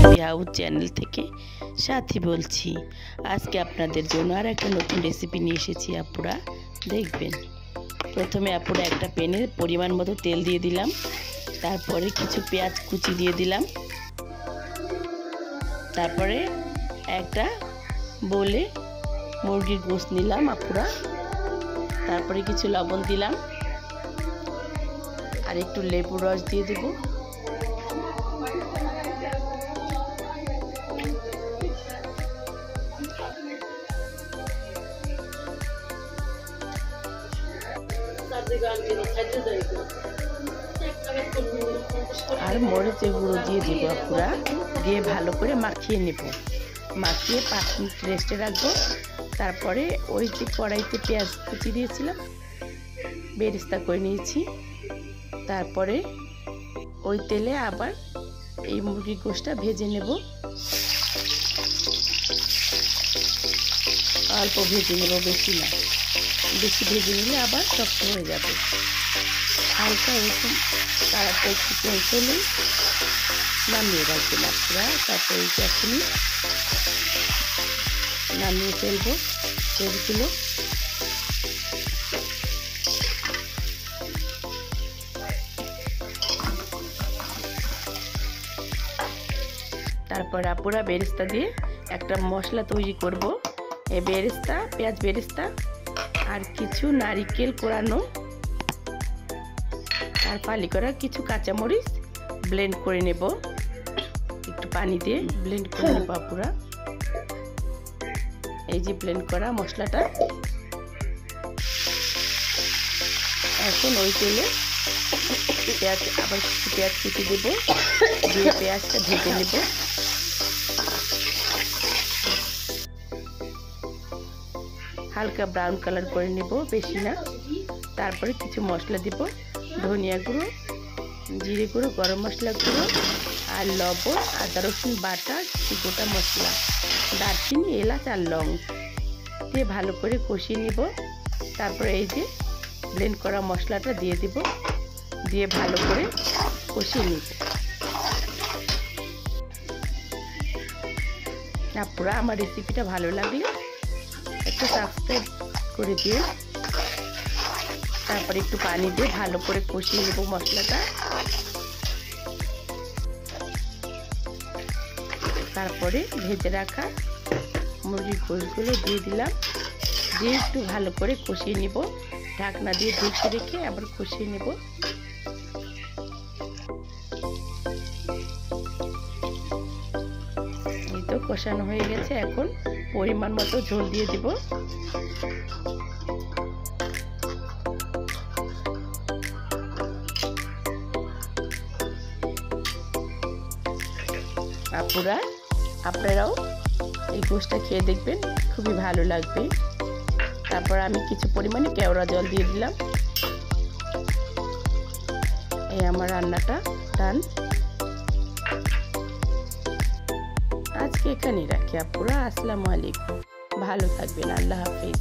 Recipe house channel থেকে সাথী বলছি। আজকে আপনাদের জন্য আর একটা নতুন রেসিপি নিয়ে এসেছি, আপুরা দেখবেন। প্রথমে আপুরা একটা প্যানে পরিমাণ মতো তেল দিয়ে দিলাম, তারপরে কিছু পেঁয়াজ কুচি দিয়ে দিলাম, তারপরে একটা বলে মুরগির গোশত নিলাম আপুরা, তারপরে কিছু লবণ দিলাম আর একটু লেবুর রস দিয়ে দেব। আর মরিচের গুঁড়ো দিয়ে দেবো আপুরা, দিয়ে ভালো করে মাখিয়ে নেব। মাখিয়ে 5 মিনিট রেস্টে রাখবো। তারপরে ওই যে কড়াইতে পেঁয়াজ কুচি দিয়েছিলাম, বেরেস্তা করে নিয়েছি। তারপরে ওই তেলে আবার এই মুরগির গোশতটা ভেজে নেব, অল্প ভেজে নেব, বেশি না। বেশি ভেজে নিলে আবার শক্ত হয়ে যাবে। হালকা এরকম কালারটা একটু চেঞ্জ হলে নামিয়ে রাখবেন আপনারা। তারপরে এখনই নামিয়ে ফেলবো তেলগুলো। তারপর আপুরা বেরেস্তা দিয়ে একটা মশলা তৈরি করব। এই বেরেস্তা, পেঁয়াজ বেরেস্তা আর কিছু নারিকেল কোরানো আর ফালি করা কিছু কাঁচামরিচ ব্লেন্ড করে নেব, একটু পানি দিয়ে ব্লেন্ড করে নেব আপুরা। এই যে ব্লেন্ড করা মশলাটা এখন ওই তেলে পেঁয়াজ, আবার কিছু পেঁয়াজ কুচি দেব, দিয়ে পেঁয়াজটা ভেজে নেব। হালকা ব্রাউন কালার করে নেব, বেশি না। তারপরে কিছু মশলা দেব, ধনিয়া গুঁড়ো, জিরে গুঁড়ো, গরম মশলা গুঁড়ো আর লবণ, আদা রসুন বাটা, কিছু গোটা মশলা, দারচিনি, এলাচ আর লং দিয়ে ভালো করে কষিয়ে নেব। তারপরে এই যে ব্লেন্ড করা মশলাটা দিয়ে দেব, দিয়ে ভালো করে কষিয়ে নেব। আপুরা আমার রেসিপিটা ভালো লাগলে একটু সাবস্ক্রাইব করে দিয়ে, তারপরে একটু পানি দিয়ে ভালো করে কষিয়ে নেব মশলাটা। তারপরে ভেজে রাখা মুরগির গোশতগুলো দিয়ে দিলাম, দিয়ে একটু ভালো করে কষিয়ে নেব। ঢাকনা দিয়ে ঢেকে রেখে আবার কষিয়ে নেব। এই তো কষানো হয়ে গেছে। এখন পরিমাণ মতো ঝোল দিয়ে দিব। আপুরা আপনারাও এই গোশতটা খেয়ে দেখবেন, খুবই ভালো লাগবে। তারপর আমি কিছু পরিমাণে কেওড়া জল দিয়ে দিলাম। এই আমার রান্নাটা ডান। আজকে এখানেই রাখি আপুরা। আসসালামু আলাইকুম, ভালো থাকবেন, আল্লাহ হাফেজ।